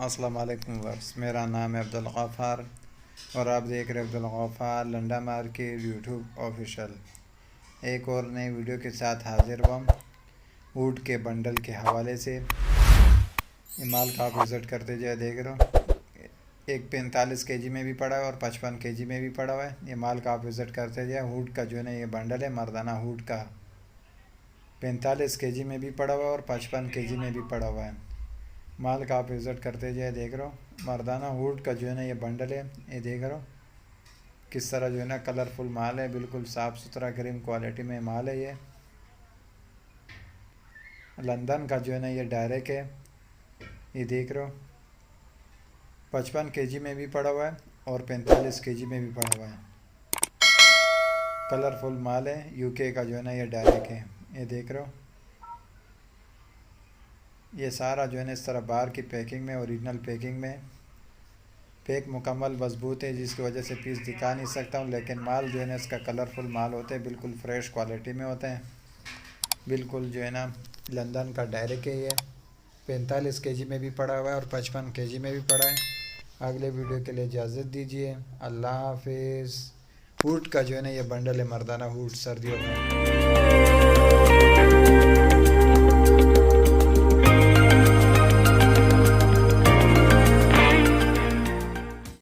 अस्सलाम वालेकुम वर्स। मेरा नाम है अब्दुल गफ़ार और आप देख रहे हैं अब्दुल गफ़ार लंडा मार्केट यूट्यूब ऑफिशियल। एक और नई वीडियो के साथ हाजिर हुआ वुड के बंडल के हवाले से। ये माल का आप विज़िट करते जाए देख रहे हो, एक 45 केजी में भी पड़ा है और 55 केजी में भी पड़ा हुआ है। ये माल का आप विज़िट करते जाए। वुड का जो है ना ये बंडल है, मर्दाना वुड का 45 केजी में भी पड़ा हुआ है और 55 केजी में भी पड़ा हुआ है। माल का आप विज़िट करते जाए देख रहे हो। मर्दाना वुड का जो है ना ये बंडल है, ये देख रहे हो किस तरह जो है ना कलरफुल माल है, बिल्कुल साफ़ सुथरा क्रीम क्वालिटी में माल है। ये लंदन का जो है ना ये डायरेक्ट है, ये देख रहे हो 55 केजी में भी पड़ा हुआ है और 45 केजी में भी पड़ा हुआ है। कलरफुल माल है, यूके का जो है ना ये डायरेक्ट है, ये देख रहे हो। ये सारा जो है ना इस तरह बाहर की पैकिंग में, ओरिजिनल पैकिंग में, पैक मुकम्मल मजबूत है, जिसकी वजह से पीस दिखा नहीं सकता हूँ। लेकिन माल जो है ना इसका कलरफुल माल होते हैं, बिल्कुल फ्रेश क्वालिटी में होते हैं। बिल्कुल जो है ना लंदन का डायरेक्ट है। ये 45 केजी में भी पड़ा हुआ है और 55 केजी में भी पड़ा है। अगले वीडियो के लिए इजाज़त दीजिए। अल्लाह हाफिज़। वुड का जो है ना ये बंडल है, मर्दाना वुड सर्दियों में।